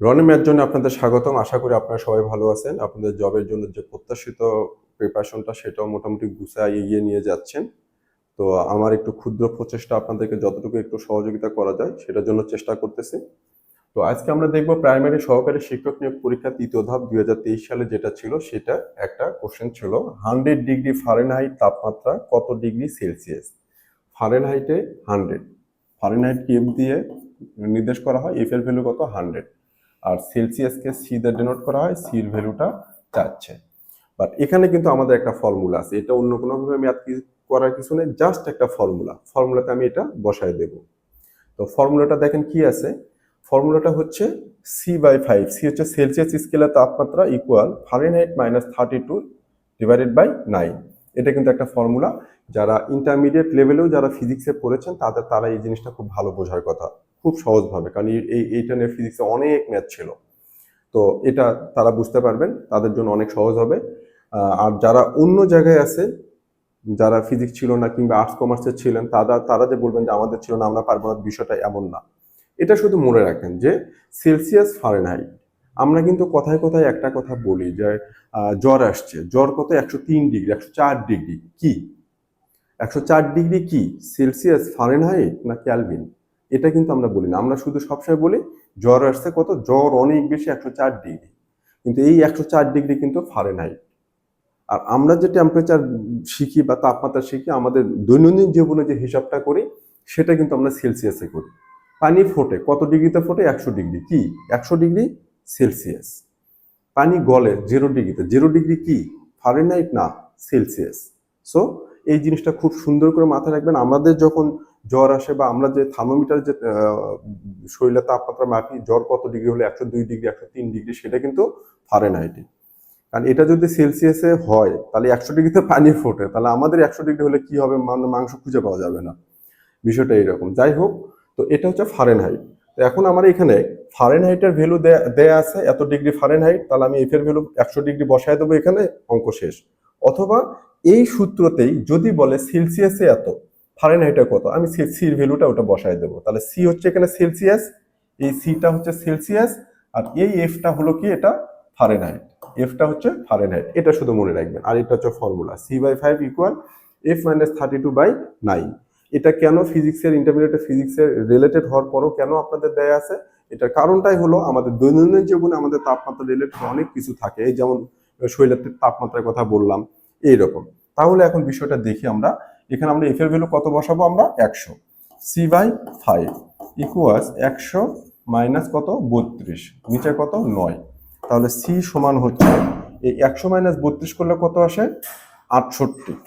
Roni math জন্য আপনাদের স্বাগতম। আশা করি আপনারা সবাই ভালো আছেন। আপনাদের জবের জন্য যে প্রত্যাশিত প্রিপারেশনটা সেটাও মোটামুটি গুছায় এগিয়ে নিয়ে যাচ্ছেন। তো আমার একটু ক্ষুদ্র প্রচেষ্টা আপনাদেরকে যতটুকু একটু সহযোগিতা করা যায় সেটার জন্য চেষ্টা করতেছি। তো আজকে আমরা দেখব প্রাইমারি সহকারী শিক্ষক নিয়োগ পরীক্ষা ৩য় ধাপ ২০২৩ সালে যেটা ছিল সেটা একটা কোশ্চেন ছিল 100 ডিগ্রি ফারেনহাইট তাপমাত্রা কত ডিগ্রি সেলসিয়াস। ফারেনহাইটে 100, ফারেনহাইটকে এফ দিয়ে নির্দেশ করা হয়, এফ এর ভ্যালু কত 100, আর সেলসিয়াসকে সি দিয়ে ডেনোট করা হয়, সির ভ্যালুটা চাচ্ছে। বাট এখানে কিন্তু আমাদের একটা ফর্মুলা আছে, এটা অন্য কোনোভাবে ম্যাথ করার কিছু নেই, জাস্ট একটা ফর্মুলাতে আমি এটা বসায় দেব। তো ফর্মুলাটা দেখেন কি আছে, ফর্মুলাটা হচ্ছে C/5, সি হচ্ছে সেলসিয়াস স্কেলের তাপমাত্রা ইকুয়াল ফারেনহাইট -32 ডিভাইডেড বাই 9। এটা কিন্তু একটা ফর্মুলা, যারা ইন্টারমিডিয়েট লেভেলেও যারা ফিজিক্সে পড়েছেন তারা এই জিনিসটা খুব ভালো বোঝার কথা, খুব সহজভাবে, কারণ এইটা নিয়ে ফিজিক্সে অনেক ম্যাথ ছিল। তো এটা তারা বুঝতে পারবেন, তাদের জন্য অনেক সহজ হবে। আর যারা অন্য জায়গায় আছে, যারা ফিজিক্স ছিল না কিংবা আর্টস কমার্সের ছিলেন, তারা যে বলবেন যে আমাদের ছিল না আমরা পারবো না, বিষয়টা এমন না। এটা শুধু মনে রাখেন যে সেলসিয়াস ফারেনহাইট, আমরা কিন্তু কথায় কথায় একটা কথা বলি যে জ্বর আসছে, জ্বর কত 103 ডিগ্রি, 104 ডিগ্রি কি, 104 ডিগ্রি কি সেলসিয়াস, ফারেনহাইট না ক্যালভিন? এটা কিন্তু আমরা বলি না, আমরা শুধু সবসময় বলি জ্বর আসছে কত, জ্বর অনেক বেশি 104 ডিগ্রি, কিন্তু এই 104 ডিগ্রি কিন্তু ফারেনহাইট। আর আমরা যে টেম্পারেচার শিখি বা তাপমাত্রা শিখি আমাদের দৈনন্দিন জীবনে যে হিসাবটা করি সেটা কিন্তু আমরা সেলসিয়াসে করি। পানি ফোটে কত ডিগ্রিতে ফোটে, 100 ডিগ্রি কি, 100 ডিগ্রি সেলসিয়াস। পানি গলে 0 ডিগ্রিতে, 0 ডিগ্রি কি, ফারেনহাইট না সেলসিয়াস। সো এই জিনিসটা খুব সুন্দর করে মাথায় রাখবেন। আমাদের যখন জ্বর আসে বা আমরা যে থার্মোমিটার যে শরীরের তাপমাত্রা মাপি, জ্বর কত ডিগ্রি হলে 102 ডিগ্রি, 103 ডিগ্রি, সেটা কিন্তু ফারেনহাইটে। কারণ এটা যদি সেলসিয়াসে হয় তাহলে 100 ডিগ্রিতে পানি ফোটে, তাহলে আমাদের 100 ডিগ্রি হলে কি হবে, মাংস খুঁজে পাওয়া যাবে না। বিষয়টা এইরকম। যাই হোক, তো এটা হচ্ছে ফারেনহাইট। তো এখন আমার এখানে ফারেনহাইটের ভ্যালু দেয়া আছে এত ডিগ্রি ফারেনহাইট, তাহলে আমি এফ এর ভ্যালু 100 ডিগ্রি বসায় দেবো, এখানে অঙ্ক শেষ। অথবা এই সূত্রতেই যদি বলে সেলসিয়াসে এত, ফারেনহাইটে কত, আমি সির ভ্যালুটা ওটা বসায় দেবো। তাহলে সি হচ্ছে এখানে সেলসিয়াস, এই সিটা হচ্ছে সেলসিয়াস, আর এই এফটা হলো কি, এটা ফারেনহাইট, এফটা হচ্ছে ফারেনহাইট। এটা শুধু মনে রাখবেন। আর এটা হচ্ছে ফর্মুলা C/5 ইকুয়াল F-32/9। এটা কেন ফিজিক্সের, ইন্টারমিডিয়েট ফিজিক্সের রিলেটেড হওয়ার পরও কেন আপনাদের দেয়া আছে, এটার কারণটাই হলো আমাদের দৈনন্দিন জীবনে আমাদের তাপমাত্রা রিলেটেড অনেক কিছু থাকে, এই যেমন শরীরের তাপমাত্রার কথা বললাম, এইরকম। তাহলে এখন বিষয়টা দেখি আমরা, এখানে আমরা এফ এর ভ্যালু কত বসাবো, আমরা 100, C/5 ইকুয়ালস 100 মাইনাস কত 32, নিচে কত 9। তাহলে সি সমান হচ্ছে এই 100 মাইনাস 32 করলে কত আসে, 68।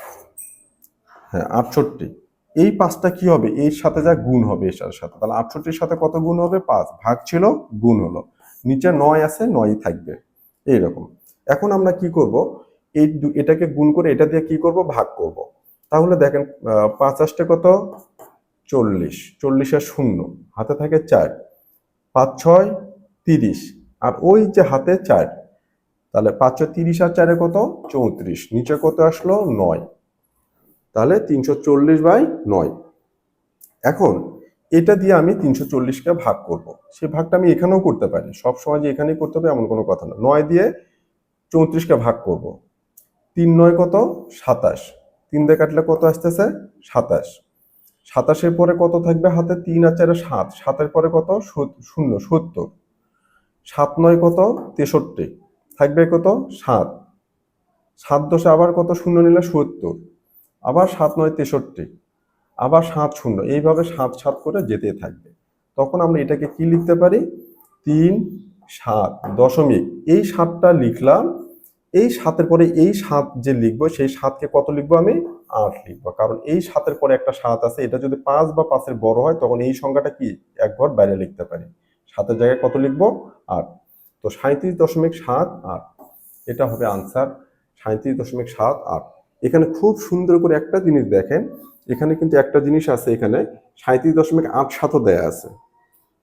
হ্যাঁ 68। এই 5টা কি হবে, এর সাথে যা গুণ হবে এর সাথে, তাহলে 68-র সাথে কত গুণ হবে, 5, ভাগ ছিল গুণ হলো, নিচে 9 আছে 9ই থাকবে, এইরকম। এখন আমরা কি করব, এটাকে গুণ করে এটা দিয়ে কি করব, ভাগ করব। তাহলে দেখেন 5 কত 40, 40 শূন্য, হাতে থাকে 4, 5 6 30, আর ওই যে হাতে 4, তাহলে 5 30 আর 4 কত 34, নিচে কত আসলো 9, তাহলে 340/9। এখন এটা দিয়ে আমি 340কে ভাগ করব, সেই ভাগটা আমি এখানেও করতে পারি, সব সময় যে এখানেই করতে হবে এমন কোনো কথা না। 9 দিয়ে 34কে ভাগ করব, 3 9 কত 27, 3 দিয়ে কাটলে কত আসতেছে 27, 27-এর পরে কত থাকবে হাতে, 3 আর 4 7, 7-এর পরে কত 0 70, 7 9 কত 63, থাকবে কত 7, 7 10 আবার কত শূন্য নিলে 70, আবার 7 9 63, আবার 7 0, এইভাবে 7 7 করে যেতে থাকবে। তখন আমরা এটাকে কি লিখতে পারি, 3 7 দশমিক, এই 7টা লিখলাম, এই 7-এর পরে এই 7 যে লিখবো, সেই 7কে কত লিখবো, আমি 8 লিখবো, কারণ এই 7-এর পরে একটা 7 আছে, এটা যদি 5 বা 5-এর বড় হয় তখন এই সংখ্যাটা কি এক ঘর বাইরে লিখতে পারি, 7-এর জায়গায় কত লিখবো 8। তো 37.78, এটা হবে আনসার, 37.78। এখানে খুব সুন্দর করে একটা জিনিস দেখেন, এখানে কিন্তু একটা জিনিস আছে, এখানে 37.87 দেয়া আছে,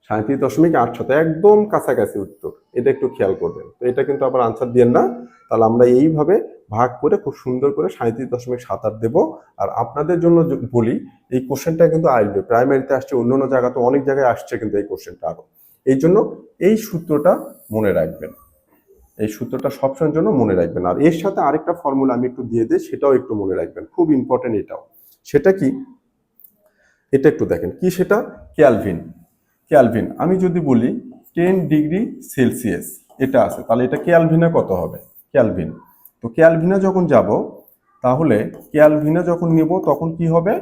37.87, একদম কাছাকাছি উত্তর, এটা একটু খেয়াল করবেন। তো এটা কিন্তু আবার আনসার দিয়েন না, তাহলে আমরা এইভাবে ভাগ করে খুব সুন্দর করে 37.78 দেব। আর আপনাদের জন্য বলি, এই কোশ্চেনটা কিন্তু আসবে, প্রাইমারিতে আসছে, অন্য অন্য জায়গাতে অনেক জায়গায় আসছে কিন্তু এই কোশ্চেনটা আরো। এই জন্য এই সূত্রটা মনে রাখবেন, এই সূত্রটা সবসময়ের জন্য মনে রাখবেন। আর এর সাথে আরেকটা ফর্মুলা আমি একটু দিয়ে দিই, সেটাও একটু মনে রাখবেন, খুব ইম্পর্টেন্ট এটাও। সেটা কি, এটা একটু দেখেন কি, সেটা ক্যালভিন। ক্যালভিন আমি যদি বলি 10 ডিগ্রি সেলসিয়াস এটা আছে, তাহলে এটা ক্যালভিনে কত হবে, ক্যালভিন। তো ক্যালভিনে যখন যাব, তাহলে ক্যালভিনে যখন নেব তখন কি হবে,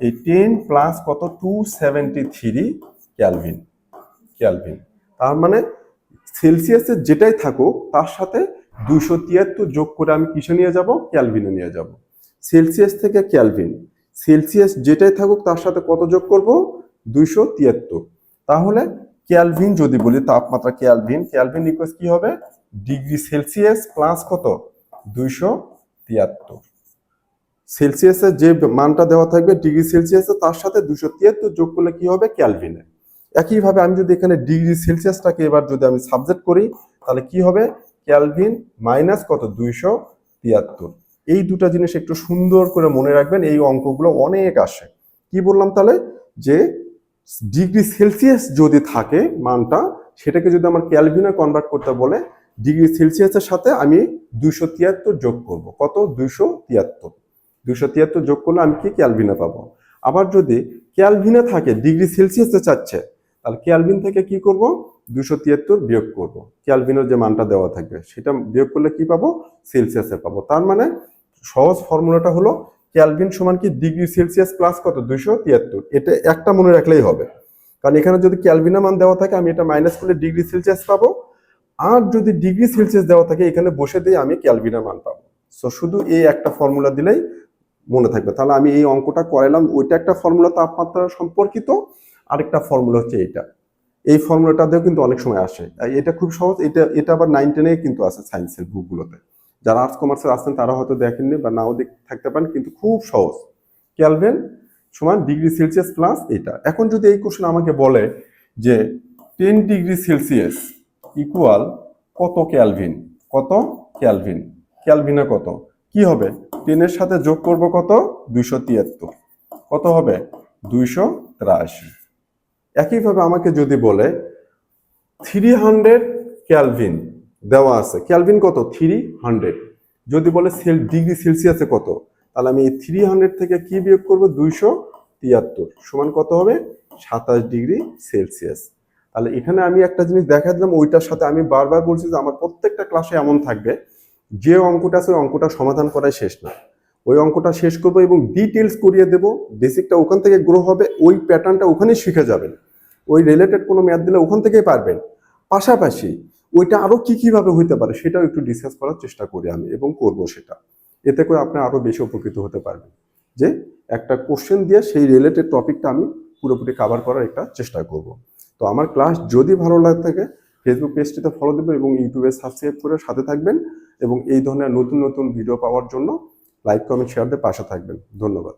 এই 10 প্লাস কত 273 ক্যালভিন। ক্যালভিন তার মানে সেলসিয়াসের যেটাই থাকুক তার সাথে 273 যোগ করে আমি কিসে নিয়ে যাব, ক্যালভিনে নিয়ে যাব। সেলসিয়াস থেকে ক্যালভিন, সেলসিয়াস যেটাই থাকুক তার সাথে কত যোগ করব, 273। তাহলে ক্যালভিন যদি বলি তাপমাত্রা ক্যালভিন, ক্যালভিন ইকুয়ালস কি হবে, ডিগ্রি সেলসিয়াস প্লাস কত 273। সেলসিয়াসের যে মানটা দেওয়া থাকবে ডিগ্রি সেলসিয়াসে তার সাথে 273 যোগ করলে কি হবে, ক্যালভিনে। একইভাবে আমি যদি এখানে ডিগ্রি সেলসিয়াসটাকে এবার যদি আমি সাবজেক্ট করি, তাহলে কি হবে, ক্যালভিন মাইনাস কত 273। এই দুটা জিনিস একটু সুন্দর করে মনে রাখবেন, এই অঙ্কগুলো অনেক আসে। কি বললাম তাহলে, যে ডিগ্রি সেলসিয়াস যদি থাকে মানটা, সেটাকে যদি আমার ক্যালভিনে কনভার্ট করতে বলে, ডিগ্রি সেলসিয়াসের সাথে আমি 273 যোগ করব, কত 273 যোগ করলে আমি কি ক্যালভিনে পাবো। আবার যদি ক্যালভিনে থাকে ডিগ্রি সেলসিয়াসে চাচ্ছে, তাহলে ক্যালভিন থেকে কি করব, 273 বিয়োগ করব, ক্যালভিনের যে মানটা দেওয়া থাকবে সেটা বিয়োগ করলে কি পাবো, সেলসিয়াসে পাবো। তার মানে সহজ ফর্মুলাটা হলো ক্যালভিন সমান কি ডিগ্রি সেলসিয়াস প্লাস কত 273। এটা একটা মনে রাখলেই হবে, কারণ এখানে যদি ক্যালভিনের মান দেওয়া থাকে আমি এটা মাইনাস করলে ডিগ্রি সেলসিয়াস পাবো, আর যদি ডিগ্রি সেলসিয়াস দেওয়া থাকে এখানে বসে দিয়ে আমি ক্যালভিনের মান পাবো। সো শুধু এই একটা ফর্মুলা দিলেই মনে থাকবে। তাহলে আমি এই অঙ্কটা করাইলাম, ওইটা একটা ফর্মুলা তাপমাত্রা সম্পর্কিত, আরেকটা ফর্মুলা হচ্ছে এইটা। এই ফর্মুলাটাতেও কিন্তু অনেক সময় আসে, এটা খুব সহজ। এটা আবার 9, 10 এ কিন্তু আছে সায়েন্সের বুকগুলোতে। যারা আর্টস কমার্সের আছেন তারা হয়তো দেখেননি বা নাও থাকতে পারেন, কিন্তু খুব সহজ। ক্যালভিন সমান ডিগ্রি সেলসিয়াস প্লাস এটা। এখন যদি এই কোশ্চেন আমাকে বলে যে 10 ডিগ্রি সেলসিয়াস ইকুয়াল কত ক্যালভিন, কত ক্যালভিন, ক্যালভিনে কত, কি হবে, 10 এর সাথে যোগ করব কত 273, কত হবে 283। একইভাবে আমাকে যদি বলে 300 ক্যালভিন দেওয়া আছে, ক্যালভিন কত 300, যদি বলে ডিগ্রি সেলসিয়াসে কত, তাহলে আমি এই 300 থেকে কি বিয়োগ করব, 273 সমান কত হবে 27 ডিগ্রি সেলসিয়াস। তাহলে এখানে আমি একটা জিনিস দেখা দিলাম, ওইটার সাথে আমি বারবার বলছি যে আমার প্রত্যেকটা ক্লাসে এমন থাকবে, যে অঙ্কটা আছে ওই অঙ্কটা সমাধান করাই শেষ না, ওই অঙ্কটা শেষ করবো এবং ডিটেলস করিয়ে দেবো, বেসিকটা ওখান থেকে গ্রো হবে, ওই প্যাটার্নটা ওখানেই শিখে যাবেন, ওই রিলেটেড কোনো ম্যাথ দিলে ওখান থেকেই পারবেন। পাশাপাশি ওইটা আরো কি কিভাবে হইতে পারে সেটাও একটু ডিসকাস করার চেষ্টা করি আমি, এবং করব সেটা। এতে করে আপনি আরো বেশি উপকৃত হতে পারবেন, যে একটা কোশ্চেন দিয়ে সেই রিলেটেড টপিকটা আমি পুরোপুরি কভার করার একটা চেষ্টা করব। তো আমার ক্লাস যদি ভালো লাগে থাকে, ফেসবুক পেজটিতে ফলো দেবেন এবং ইউটিউবে সাবস্ক্রাইব করে সাথে থাকবেন, এবং এই ধরনের নতুন নতুন ভিডিও পাওয়ার জন্য লাইক, কমেন্ট, শেয়ার দিয়ে পাশে থাকবেন। ধন্যবাদ।